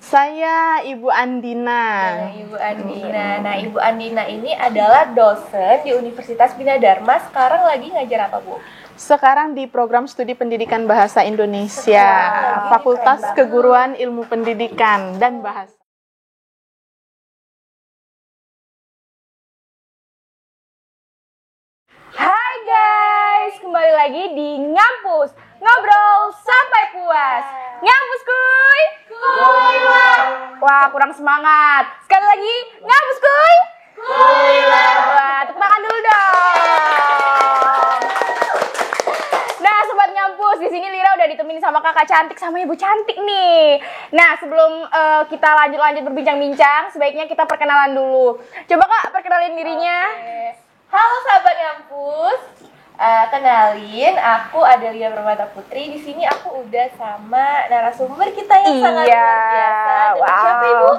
Saya Ibu Andina. Ibu Andina. Nah, Ibu Andina ini adalah dosen di Universitas Bina Dharma. Sekarang lagi ngajar apa, Bu? Sekarang di program studi pendidikan bahasa Indonesia, Fakultas Keguruan Ilmu Pendidikan dan Bahasa. Hai guys, kembali lagi di Ngampus, ngobrol sampai puas. Ngampus kuy. Kuy lah. Wah, kurang semangat. Sekali lagi, ngampus kuy. Kuy lah. Wah, tepuk tangan dulu dong. Nah, sobat Ngampus, di sini Lira udah ditemani sama kakak cantik sama ibu cantik nih. Nah, sebelum kita lanjut berbincang-bincang, sebaiknya kita perkenalan dulu. Coba Kak, perkenalin dirinya. Halo sahabat Ngampus, kenalin aku Adelia Permata Putri. Di sini aku udah sama narasumber kita yang sangat luar biasa. Dan siapa Ibu?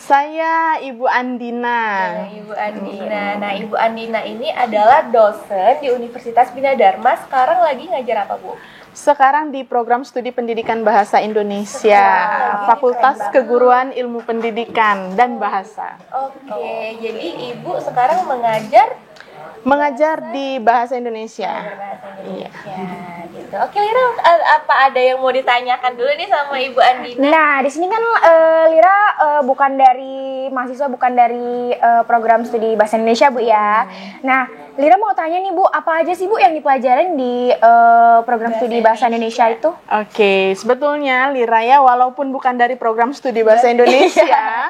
Saya Ibu Andina. Ibu Andina. Nah, Ibu Andina ini adalah dosen di Universitas Bina Dharma. Sekarang lagi ngajar apa, Bu? Sekarang di program studi pendidikan bahasa Indonesia, Fakultas Keguruan Ilmu Pendidikan dan Bahasa. Oke, jadi Ibu sekarang mengajar di bahasa Indonesia. Iya, gitu. Oke, Lira, apa ada yang mau ditanyakan dulu nih sama Ibu Andina? Nah, di sini kan Lira bukan dari mahasiswa, bukan dari program studi bahasa Indonesia, Bu ya. Nah, Lira mau tanya nih, Bu, apa aja sih Bu yang dipelajarin di program studi bahasa Indonesia itu? Oke, sebetulnya Lira ya, walaupun bukan dari program studi bahasa Indonesia,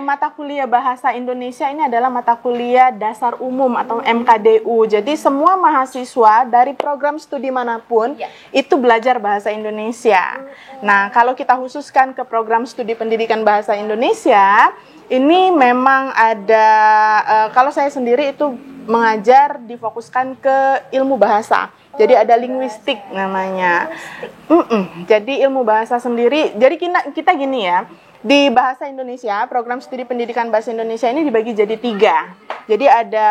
mata kuliah bahasa Indonesia ini adalah mata kuliah dasar umum atau MKDU. Jadi semua mahasiswa dari program studi manapun itu belajar bahasa Indonesia. Nah, kalau kita khususkan ke program studi pendidikan bahasa Indonesia, ini memang ada, kalau saya sendiri itu mengajar difokuskan ke ilmu bahasa. Jadi ada linguistik namanya. Jadi ilmu bahasa sendiri, jadi kita gini ya, di bahasa Indonesia, program studi pendidikan bahasa Indonesia ini dibagi jadi 3. Jadi ada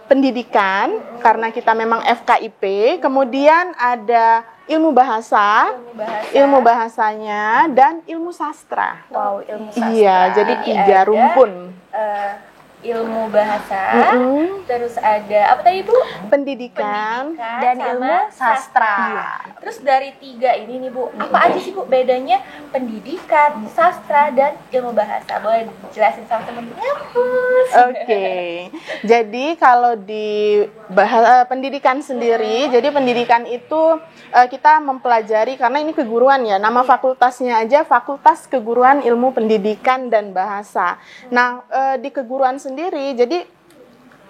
pendidikan, karena kita memang FKIP, kemudian ada ilmu bahasanya, dan ilmu sastra. Wow, ilmu sastra. Iya, jadi 3 rumpun. Ilmu bahasa, terus ada apa tadi Bu? Pendidikan dan ilmu sastra. Iya. Terus dari 3 ini nih Bu, apa aja sih Bu bedanya pendidikan, sastra, dan ilmu bahasa? Boleh jelasin sama teman-teman Ngampus? Oke, jadi kalau di pendidikan sendiri, jadi pendidikan itu kita mempelajari, karena ini keguruan ya, nama fakultasnya aja Fakultas Keguruan Ilmu Pendidikan dan Bahasa. Nah, di keguruan sendiri, jadi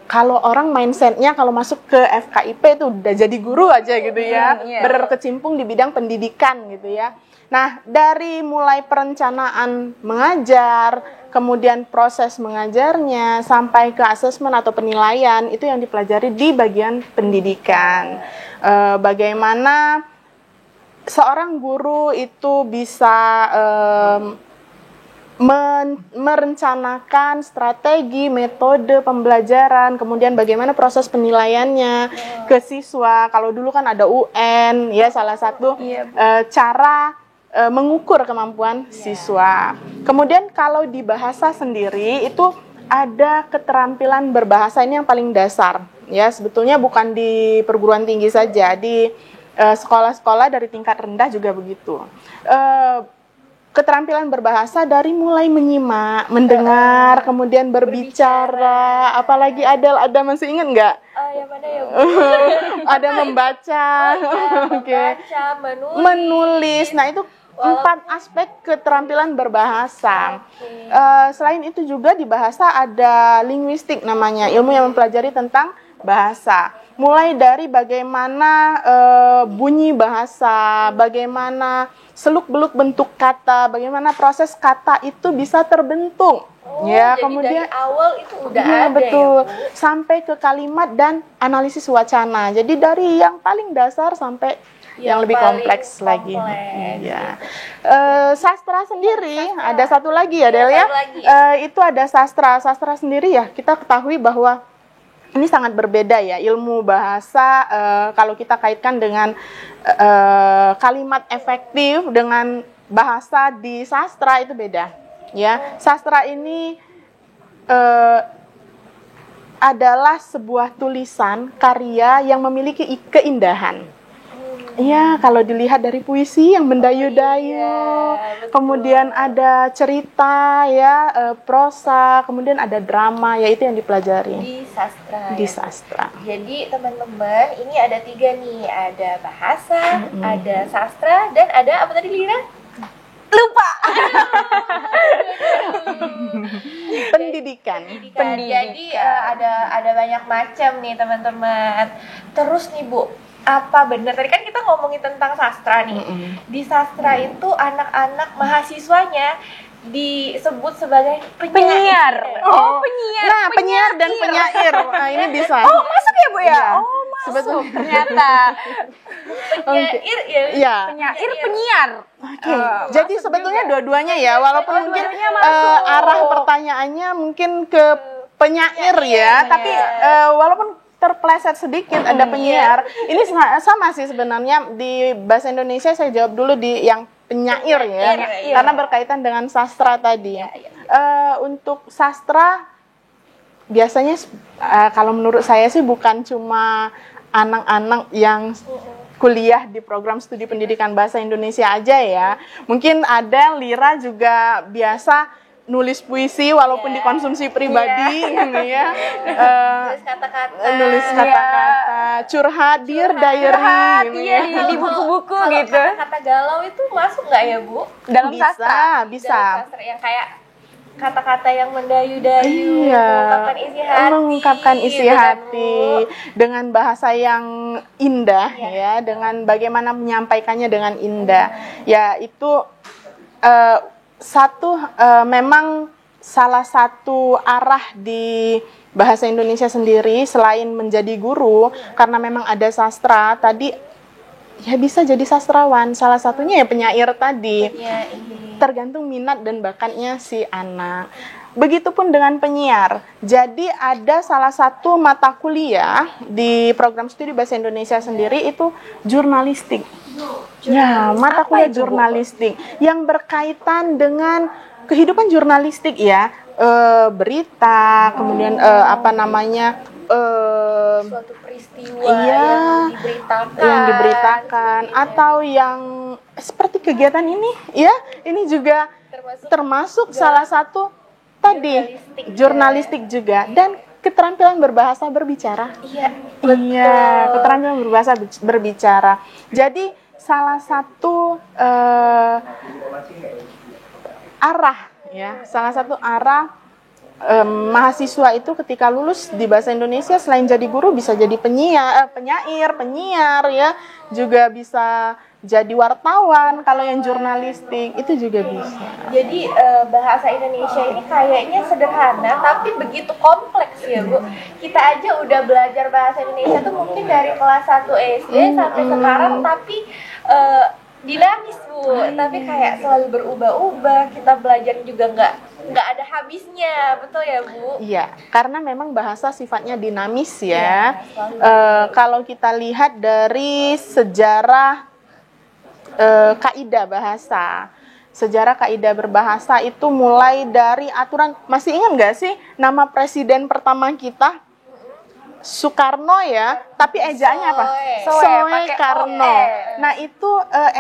kalau orang mindsetnya kalau masuk ke FKIP itu udah jadi guru aja gitu ya, berkecimpung di bidang pendidikan gitu ya. Nah, dari mulai perencanaan mengajar, kemudian proses mengajarnya, sampai ke asesmen atau penilaian, itu yang dipelajari di bagian pendidikan. Bagaimana seorang guru itu bisa merencanakan strategi, metode pembelajaran, kemudian bagaimana proses penilaiannya ke siswa. Kalau dulu kan ada UN, ya salah satu cara mengukur kemampuan siswa. Kemudian kalau di bahasa sendiri itu ada keterampilan berbahasa, ini yang paling dasar. Ya, sebetulnya bukan di perguruan tinggi saja, di sekolah-sekolah dari tingkat rendah juga begitu. Keterampilan berbahasa dari mulai menyimak, mendengar, kemudian berbicara, apalagi ada masih ingat nggak? Yang mana ya Bu? Ada membaca, membaca, menulis. Nah, itu 4 aspek keterampilan berbahasa. Selain itu juga di bahasa ada linguistik namanya, ilmu yang mempelajari tentang bahasa. Mulai dari bagaimana bunyi bahasa, bagaimana seluk-beluk bentuk kata, bagaimana proses kata itu bisa terbentuk. Jadi kemudian dari awal itu udah ada betul. Ya, sampai ke kalimat dan analisis wacana. Jadi dari yang paling dasar sampai yang lebih kompleks lagi. Iya. Sastra sendiri ada satu lagi ya, Del ya. Itu ada sastra. Sastra sendiri ya, kita ketahui bahwa ini sangat berbeda ya, ilmu bahasa kalau kita kaitkan dengan kalimat efektif dengan bahasa di sastra itu beda. Ya, sastra ini adalah sebuah tulisan karya yang memiliki keindahan. Iya, kalau dilihat dari puisi yang mendayu-dayu, kemudian ada cerita ya, prosa, kemudian ada drama, ya itu yang dipelajari Di sastra. di sastra. Jadi teman-teman, ini ada 3 nih, ada bahasa, ada sastra, dan ada apa tadi Lira? Lupa. Pendidikan. Jadi ada banyak macam nih teman-teman. Terus nih Bu, apa benar tadi kan kita ngomongin tentang sastra nih. Di sastra itu anak-anak mahasiswanya disebut sebagai penyair. Oh, penyiar. Nah, penyiar dan penyair. Nah, ini bisa. Oh, masuk ya, Bu ya? Iya. Oh, masuk. Sebetulnya. Ternyata. Penyair ya. Iya. Penyair, penyiar. Oke. Jadi sebetulnya dua-duanya ya, walaupun mungkin dua-duanya masuk. arah pertanyaannya mungkin ke penyair ya, tapi walaupun terpleset sedikit ada penyiar. Ini sama sih sebenarnya di bahasa Indonesia. Saya jawab dulu di yang penyair ya, karena berkaitan dengan sastra tadi. Untuk sastra biasanya kalau menurut saya sih bukan cuma anak-anak yang kuliah di program studi pendidikan bahasa Indonesia aja ya. Mungkin ada Lira juga biasa nulis puisi walaupun dikonsumsi pribadi gitu ya. Nulis kata-kata. Nulis kata-kata, curhat, dear diary gitu Iya, ya. di buku-buku Kalau gitu. kata-kata galau itu masuk nggak ya Bu? Dalam sastra. Bisa. Dalam sastra yang kayak kata-kata yang mendayu-dayu, Iya, mengungkapkan isi hati, mengungkapkan isi gitu kan, hati Bu. dengan bahasa yang indah ya, dengan bagaimana menyampaikannya dengan indah. Ya itu memang salah satu arah di bahasa Indonesia sendiri selain menjadi guru, karena memang ada sastra tadi ya bisa jadi sastrawan. Salah satunya ya penyair tadi. Ya, Tergantung minat dan bakatnya si anak. Begitupun dengan penyiar. Jadi ada salah satu mata kuliah di program studi bahasa Indonesia sendiri itu jurnalistik. Ya, mata kuliah jurnalistik yang berkaitan dengan kehidupan jurnalistik ya, berita, kemudian suatu peristiwa Iya, yang diberitakan atau yang seperti kegiatan ini ya, ini juga termasuk salah satu tadi jurnalistik juga, dan keterampilan berbahasa berbicara. Iya, keterampilan berbahasa berbicara. Jadi salah satu arah mahasiswa itu ketika lulus di bahasa Indonesia selain jadi guru bisa jadi penyair ya, juga bisa jadi wartawan. Kalau yang jurnalistik itu juga bisa. Jadi bahasa Indonesia ini kayaknya sederhana tapi begitu kompleks ya Bu. Kita aja udah belajar bahasa Indonesia tuh mungkin dari kelas 1 SD sampai sekarang, tapi dinamis Bu. Tapi kayak selalu berubah-ubah. Kita belajar juga nggak ada habisnya, betul ya Bu? Iya, karena memang bahasa sifatnya dinamis ya. Kalau kita lihat dari sejarah kaidah bahasa. Sejarah kaidah berbahasa itu mulai dari aturan, masih ingat nggak sih nama presiden pertama kita? Soekarno ya, tapi ejaannya apa? Soekarno. Nah itu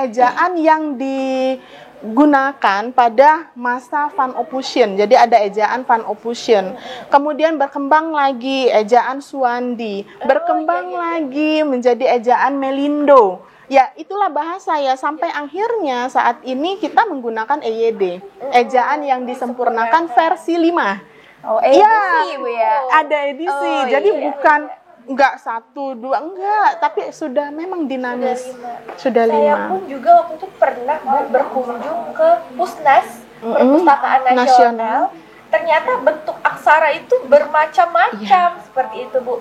ejaan yang digunakan pada masa Van Ophusen. Jadi ada ejaan Van Ophusen. Kemudian berkembang lagi ejaan Suwandi. Berkembang lagi menjadi ejaan Melindo. Ya, itulah bahasa ya, sampai akhirnya saat ini kita menggunakan EYD, ejaan yang disempurnakan versi 5. Oh, edisi Bu ya. Ada edisi, jadi bukan enggak 1, 2, enggak, tapi sudah memang dinamis. Sudah 5. Saya pun juga waktu itu pernah Bu berkunjung ke Pusnas, Perpustakaan Nasional. Ternyata bentuk aksara itu bermacam-macam seperti itu Bu.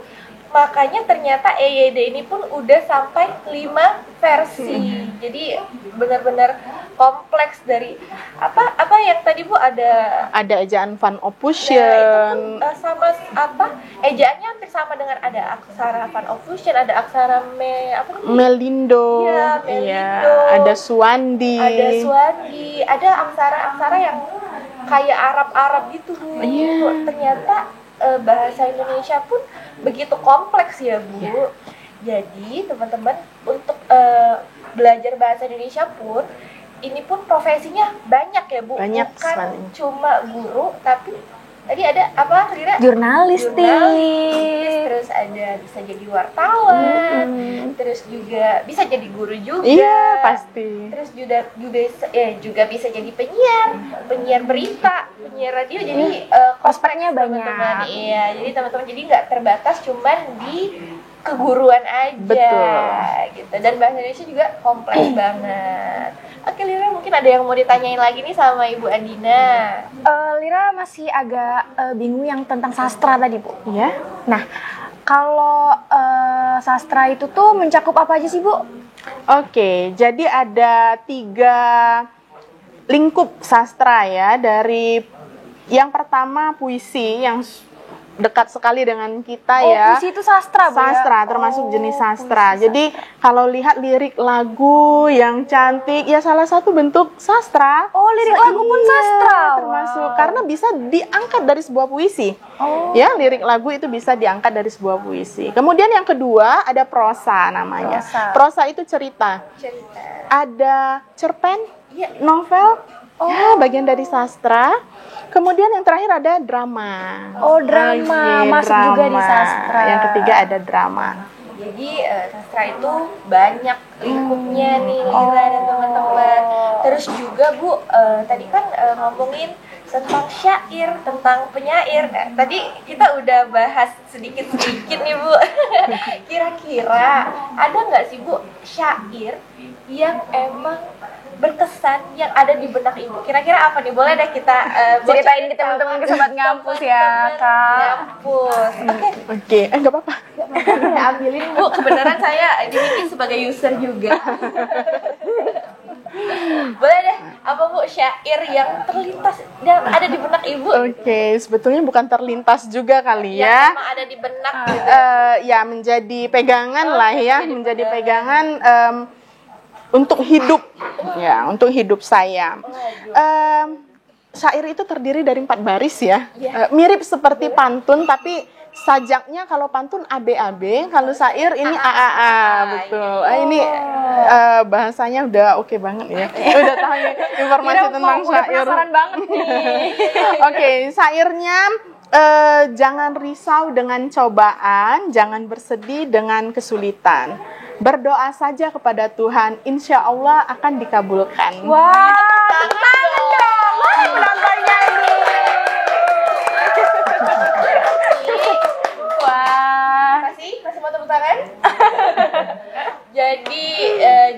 makanya ternyata EYD ini pun udah sampai 5 versi. Jadi benar-benar kompleks dari apa yang tadi Bu ada ejaan Van itu Opushen. pun sama ejaannya hampir sama dengan ada aksara Van Opushen, ada aksara Melindo. Iya, Melindo. Ada Suwandi. ada Swandi, ada aksara-aksara yang kayak Arab-Arab gitu Bu. Iya. Ternyata bahasa Indonesia pun begitu kompleks ya Bu. Jadi teman-teman untuk belajar bahasa Indonesia pun ini pun profesinya banyak ya Bu. Banyak Bukan sekali. cuma guru, tapi tadi ada apa Rira? Jurnalistik. Terus ada bisa jadi wartawan, terus juga bisa jadi guru juga. Iya, pasti. Terus juga bisa jadi penyiar berita, penyiar radio. Jadi Prospeknya kompleks, banyak. teman-teman. Iya, jadi teman-teman jadi nggak terbatas cuman di keguruan aja. Betul. Gitu. Dan bahasa Indonesia juga kompleks banget. Oke Lira, mungkin ada yang mau ditanyain lagi nih sama Ibu Andina. Lira masih agak bingung yang tentang sastra tadi, Bu. Iya. Nah, kalau sastra itu tuh mencakup apa aja sih, Bu? Oke, jadi ada 3 lingkup sastra ya. Dari yang pertama puisi yang dekat sekali dengan kita ya. Puisi itu sastra, Bu, ya? Sastra, termasuk jenis sastra. Jadi kalau lihat lirik lagu yang cantik, ya salah satu bentuk sastra. Oh, lirik lagu pun Iya, sastra. termasuk Wow. karena bisa diangkat dari sebuah puisi. Oh. Ya, lirik lagu itu bisa diangkat dari sebuah puisi. Kemudian yang kedua ada prosa namanya. Prosa itu cerita. Ada cerpen, Iya. novel, ya bagian dari sastra. Kemudian yang terakhir ada drama. Oh, drama. Masuk juga di sastra. Yang ketiga ada drama. Jadi sastra itu banyak lingkupnya nih Lira dan teman-teman. Terus juga Bu, tadi kan ngomongin tentang syair, tentang penyair. Nah, tadi kita udah bahas sedikit-sedikit nih Bu. Kira-kira ada nggak sih Bu syair yang emang berkesan yang ada di benak Ibu? Kira-kira apa nih? Boleh deh kita Ceritain ke teman-teman ke Sobat Ngampus ya, Kak. Ngampus. Oke, nggak apa-apa. Saya ambilin Bu, kebenaran saya di sini sebagai user juga. Boleh deh, apa Bu syair yang terlintas yang ada di benak Ibu? Oke, sebetulnya bukan terlintas juga kali Yang ya. emang ada di benak gitu. Ya menjadi pegangan lah ya, menjadi pegangan untuk hidup, ya untuk hidup saya. Syair itu terdiri dari 4 baris ya. Mirip seperti pantun tapi sajaknya kalau pantun ABAB, kalau syair ini AAA, betul. Ini bahasanya udah oke banget ya. Udah tahu informasi tentang Udah syair. penasaran banget nih. Oke, syairnya jangan risau dengan cobaan, jangan bersedih dengan kesulitan. Berdoa saja kepada Tuhan, insya Allah akan dikabulkan. Wah, tepuk tangan dong. Wah, penontonnya ini. Wah. Masih mau tepuk tangan? Jadi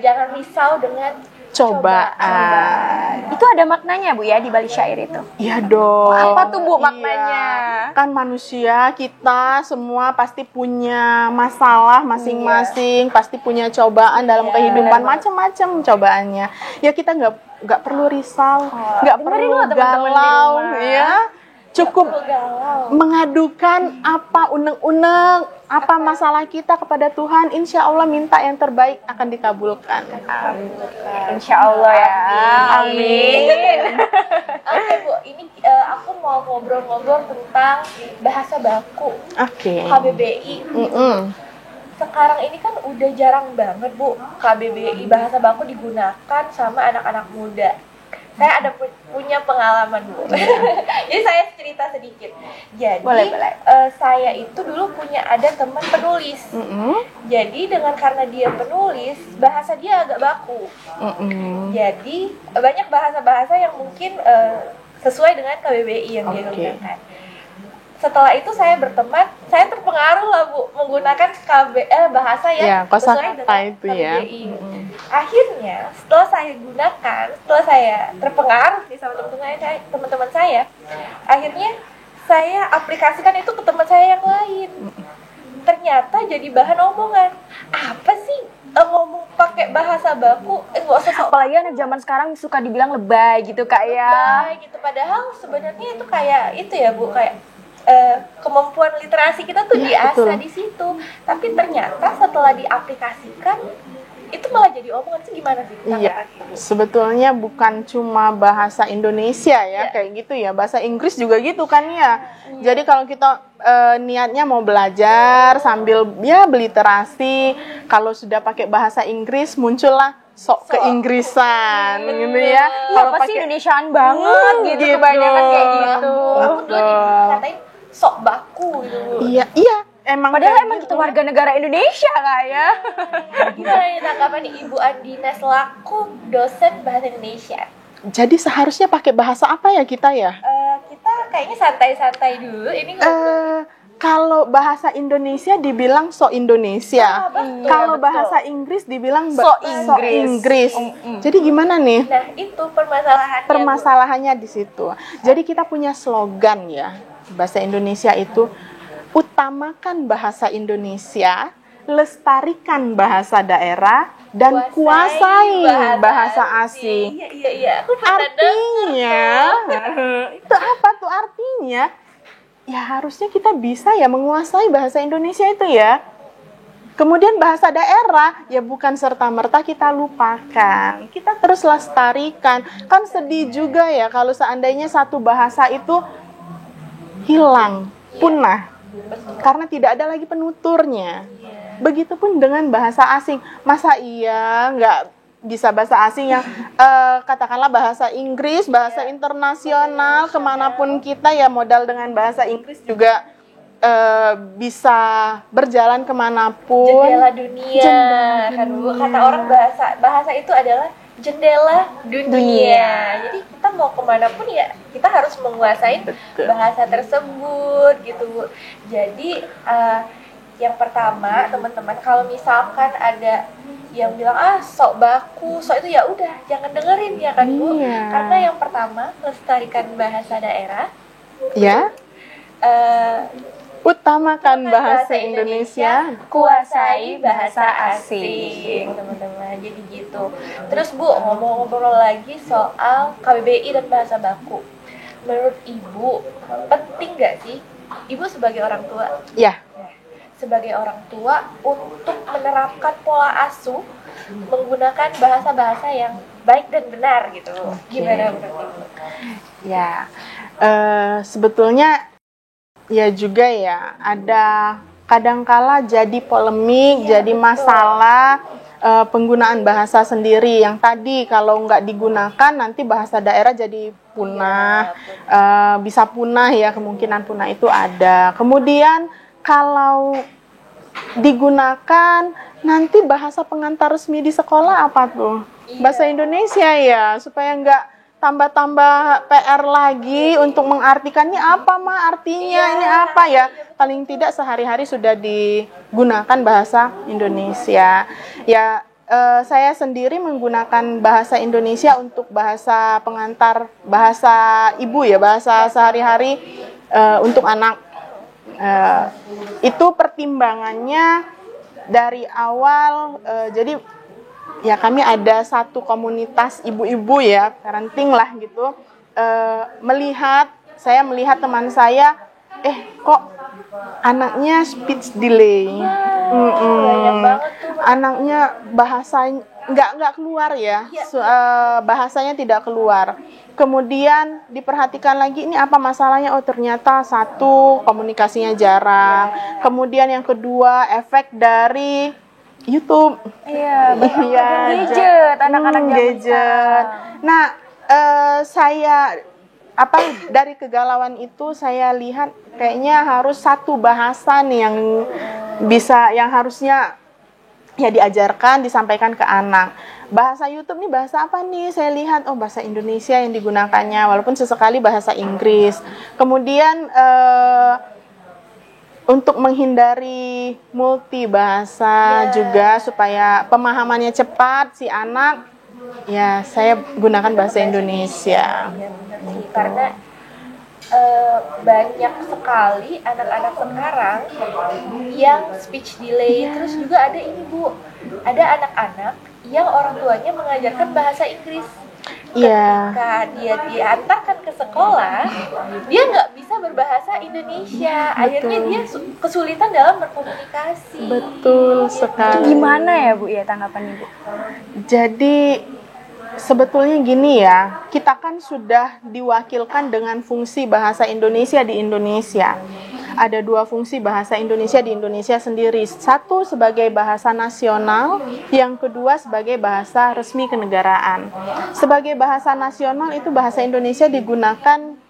jangan risau dengan Cobaan. Itu ada maknanya, Bu, ya, di balik syair itu? Iya dong. Apa tuh, Bu, Iya. maknanya? Kan manusia, kita semua pasti punya masalah masing-masing, pasti punya cobaan dalam kehidupan, macam-macam cobaannya. Ya kita nggak perlu risau, nggak dengerin perlu loh teman-teman di galau, rumah. ya. Cukup mengadukan apa unek-unek, apa masalah kita kepada Tuhan, insya Allah minta yang terbaik akan dikabulkan. Insya Allah ya. Amin. Oke Bu, ini aku mau ngobrol-ngobrol tentang bahasa baku Oke. KBBI. Sekarang ini kan udah jarang banget Bu KBBI bahasa baku digunakan sama anak-anak muda. Saya ada punya pengalaman Bu. Jadi saya cerita sedikit. Jadi Boleh. saya itu dulu punya ada teman penulis. Jadi karena dia penulis, bahasa dia agak baku. Jadi banyak bahasa-bahasa yang mungkin sesuai dengan KBBI yang dia gunakan. Setelah itu saya berteman, saya terpengaruh lah Bu menggunakan bahasa yang sesuai dengan itu KBBI. ya. Akhirnya setelah saya gunakan, setelah saya terpengaruh nih sama teman-teman saya, akhirnya saya aplikasikan itu ke teman saya yang lain. ternyata jadi bahan omongan. Apa sih ngomong pakai bahasa baku? Nggak usah sok Apalagi anak zaman sekarang suka dibilang lebay gitu Kak ya. baik gitu. Padahal sebenarnya itu kayak itu ya Bu, kayak kemampuan literasi kita tuh Iya, diasah betul. di situ. Tapi ternyata setelah diaplikasikan itu malah jadi omongan. Itu gimana sih? Iya, tanggapan Ibu? sebetulnya bukan cuma bahasa Indonesia ya, kayak gitu ya. Bahasa Inggris juga gitu kan ya. Jadi kalau kita niatnya mau belajar sambil ya beliterasi, kalau sudah pakai bahasa Inggris muncullah sok keinggrisan gitu ya. Kalau Apa sih Indonesiaan banget gitu, kebanyakan kayak gitu. Aku tuh dikatain sok baku gitu Bu. Iya, iya. Emang Padahal kayak emang gitu. kita warga negara Indonesia Kak ya. Gimana nih tanggapan Ibu Andina selaku dosen bahasa Indonesia? Jadi seharusnya pakai bahasa apa ya kita ya? Kita kayaknya santai-santai dulu. Ini Kalau bahasa Indonesia dibilang so Indonesia. Kalau bahasa Inggris dibilang So so Inggris. Inggris. Jadi gimana nih? nah itu permasalahannya. Bu. Permasalahannya di situ. Jadi kita punya slogan ya. Bahasa Indonesia itu utamakan bahasa Indonesia, lestarikan bahasa daerah dan kuasai bahasa asing. Iya. Aku pernah Artinya, itu apa tuh artinya? Ya harusnya kita bisa ya menguasai bahasa Indonesia itu ya. Kemudian bahasa daerah, ya bukan serta-merta kita lupakan. Kita terus lestarikan. Kan sedih juga ya kalau seandainya satu bahasa itu hilang, punah. Karena tidak ada lagi penuturnya. Begitupun dengan bahasa asing. Masa iya nggak bisa bahasa asing yang katakanlah bahasa Inggris, bahasa internasional, kemanapun kita ya modal dengan bahasa Inggris juga bisa berjalan kemanapun. jendela dunia kan Bu. Kata orang bahasa itu adalah jendela dunia. Jadi kita mau kemana pun ya kita harus menguasai bahasa tersebut gitu Bu. Jadi yang pertama teman-teman, kalau misalkan ada yang bilang sok baku, sok itu ya udah jangan dengerin ya kan Bu. Iya. Karena yang pertama melestarikan bahasa daerah, Ya, utamakan bahasa Indonesia. kuasai bahasa asing, teman-teman. Jadi gitu. Terus Bu, ngomong-ngobrol lagi soal KBBI dan bahasa baku. Menurut Ibu, penting nggak sih Ibu sebagai orang tua, Ya, sebagai orang tua untuk menerapkan pola asuh menggunakan bahasa-bahasa yang baik dan benar gitu? Gimana menurut Ibu? ya. Sebetulnya ya juga ya ada kadangkala jadi polemik, jadi masalah penggunaan bahasa sendiri yang tadi kalau nggak digunakan nanti bahasa daerah jadi punah, bisa punah ya, kemungkinan punah itu ada. Kemudian kalau digunakan nanti bahasa pengantar resmi di sekolah apa tuh? Bahasa Indonesia ya, supaya nggak tambah-tambah PR lagi untuk mengartikan ini apa artinya, ini apa ya. Paling tidak sehari-hari sudah digunakan bahasa Indonesia. Ya, saya sendiri menggunakan bahasa Indonesia untuk bahasa pengantar, bahasa ibu ya, bahasa sehari-hari untuk anak. Itu pertimbangannya dari awal, jadi ya kami ada satu komunitas ibu-ibu ya, parenting lah gitu, saya melihat teman saya, kok anaknya speech delay, anaknya bahasanya nggak keluar ya, bahasanya tidak keluar. Kemudian diperhatikan lagi ini apa masalahnya? Oh ternyata satu komunikasinya jarang. Kemudian yang kedua efek dari YouTube. Iya, Iya, gadget, anak-anak zaman gadget. sekarang. Nah, saya dari kegalauan itu saya lihat kayaknya harus satu bahasa nih yang harusnya ya diajarkan, disampaikan ke anak. Bahasa YouTube nih bahasa apa nih? Saya lihat bahasa Indonesia yang digunakannya, walaupun sesekali bahasa Inggris. Kemudian untuk menghindari multi bahasa juga supaya pemahamannya cepat si anak, ya saya gunakan bahasa Indonesia. Ya benar sih, karena banyak sekali anak-anak sekarang yang speech delay. Terus juga ada ini Bu, ada anak-anak yang orang tuanya mengajarkan bahasa Inggris. Iya. Ketika dia diantarkan ke sekolah, dia nggak bisa berbahasa Indonesia. Akhirnya dia kesulitan dalam berkomunikasi. Betul sekali. Gimana ya Bu ya tanggapan Ibu? Jadi sebetulnya gini ya, kita kan sudah diwakilkan dengan fungsi bahasa Indonesia di Indonesia. Ada 2 fungsi bahasa Indonesia di Indonesia sendiri. Satu sebagai bahasa nasional, yang kedua sebagai bahasa resmi kenegaraan. Sebagai bahasa nasional itu bahasa Indonesia digunakan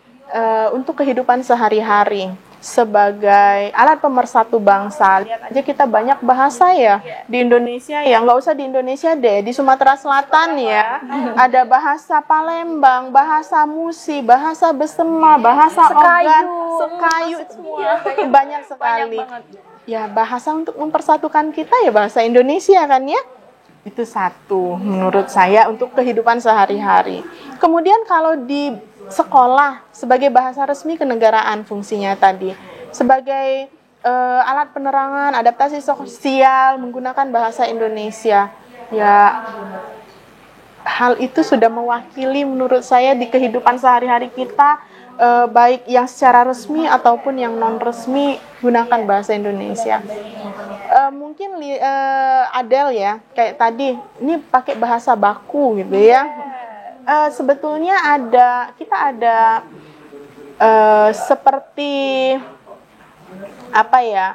untuk kehidupan sehari-hari. Sebagai alat pemersatu bangsa. Lihat aja kita banyak bahasa ya di Indonesia ya, nggak usah di Indonesia deh, di Sumatera Selatan ya ada bahasa Palembang, bahasa Musi, bahasa Besema, bahasa Ogan, Sekayu, semua banyak sekali. Ya bahasa untuk mempersatukan kita ya bahasa Indonesia kan ya. Itu satu menurut saya untuk kehidupan sehari-hari. Kemudian kalau di sekolah sebagai bahasa resmi kenegaraan fungsinya tadi sebagai alat penerangan adaptasi sosial menggunakan bahasa Indonesia ya, hal itu sudah mewakili menurut saya di kehidupan sehari-hari kita, baik yang secara resmi ataupun yang non resmi gunakan bahasa Indonesia. Mungkin Adele ya kayak tadi ini pakai bahasa baku gitu ya. Sebetulnya kita ada seperti apa ya,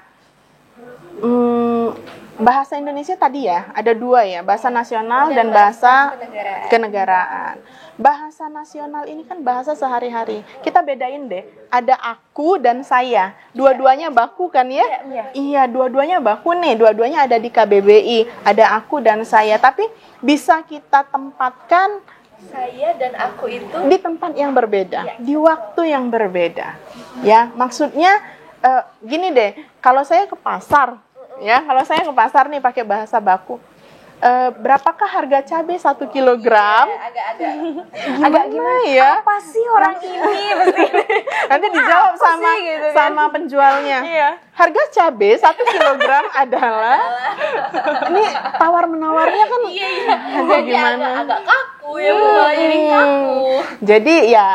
bahasa Indonesia tadi ya ada 2 ya, bahasa nasional dan bahasa kenegaraan. Bahasa nasional ini kan bahasa sehari-hari. Kita bedain deh, ada aku dan saya. Dua-duanya baku kan ya? Iya, dua-duanya baku nih. Dua-duanya ada di KBBI. Ada aku dan saya. Tapi bisa kita tempatkan saya dan aku itu di tempat yang berbeda, di waktu yang berbeda. Ya, maksudnya gini deh, kalau saya ke pasar, ya, kalau saya ke pasar nih pakai bahasa baku, berapakah harga cabai 1 kilogram? agak Gimana ya? Apa sih orang ini mesti Nanti dijawab sama gitu kan? sama penjualnya. Harga cabai 1 kilogram adalah ini tawar menawarnya kan agak gimana? agak kaku ya Bu, malah jadi kaku. Jadi ya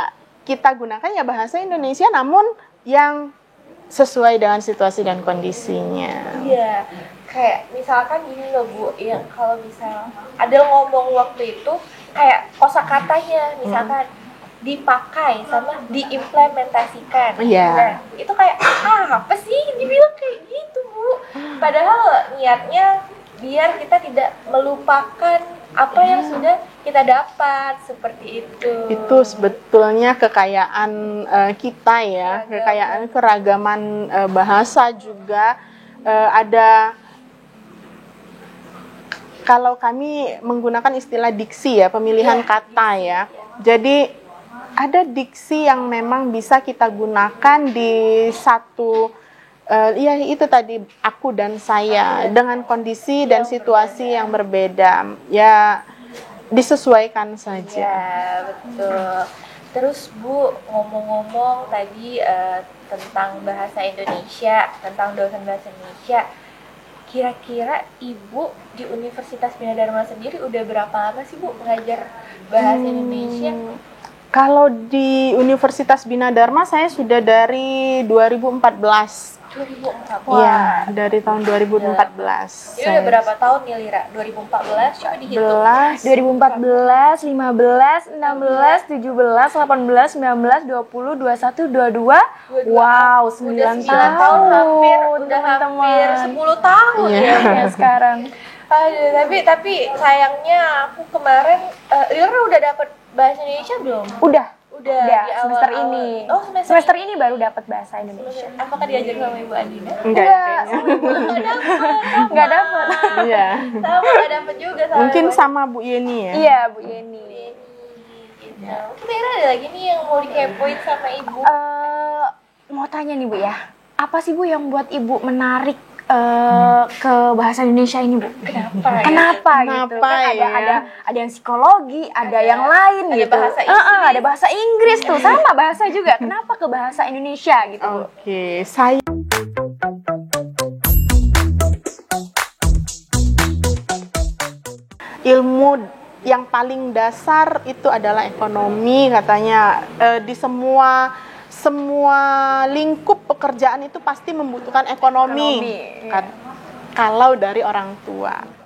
kita gunakan ya bahasa Indonesia namun yang sesuai dengan situasi dan kondisinya. Iya, kayak misalkan gini loh Bu, ya kalau misal ada ngomong waktu itu kayak kosakatanya misalkan dipakai sama diimplementasikan. Iya. Nah, itu kayak apa sih dibilang kayak gitu Bu? Padahal niatnya biar kita tidak melupakan apa yang sudah kita dapat, seperti itu. Itu sebetulnya kekayaan kita ya, kekayaan keragaman bahasa juga ada. Kalau kami menggunakan istilah diksi ya, pemilihan kata ya. Jadi ada diksi yang memang bisa kita gunakan di satu ya itu tadi aku dan saya dengan kondisi dan situasi yang berbeda. Ya disesuaikan saja. Ya, betul. Terus Bu, ngomong-ngomong tadi tentang bahasa Indonesia, tentang dosen bahasa Indonesia, kira-kira Ibu di Universitas Bina Dharma sendiri udah berapa lama sih Bu mengajar bahasa Indonesia? Kalau di Universitas Bina Dharma saya sudah dari 2014. 2004. Iya, dari tahun 2014. Ini udah berapa tahun nih Lira? 2014, coba dihitung. 2014, 15, 16, 17, 18, 19, 20, 21, 22. Wow, 9 Udah 9 tahun. udah hampir 10 tahun Iya. Ya sekarang. Aduh, tapi sayangnya aku kemarin Lira udah dapet bahasa Indonesia belum? Udah Udah di semester awal-awal. ini. Oh, semester ini baru dapat bahasa Indonesia. Apakah diajarin sama Ibu Adina? Enggak kayaknya. Nggak dapat. Iya. Sama nggak dapet juga sama Mungkin Ibu sama Bu Yeni ya. Iya, Bu Yeni. Adina. Gitu. Mungkin Lira ada lagi nih yang mau dikepoin sama Ibu. Mau tanya nih Bu ya, apa sih Bu yang buat Ibu menarik ke bahasa Indonesia ini, Bu? Kenapa gitu? Kenapa Kan ya? ada yang psikologi, ada yang lain ada gitu. bahasa Inggris. Ada bahasa Inggris tuh, sama bahasa juga. Kenapa ke bahasa Indonesia gitu, Bu? Oke, saya ilmu yang paling dasar itu adalah ekonomi katanya. Di semua lingkup pekerjaan itu pasti membutuhkan ekonomi. Kalau dari orang tua.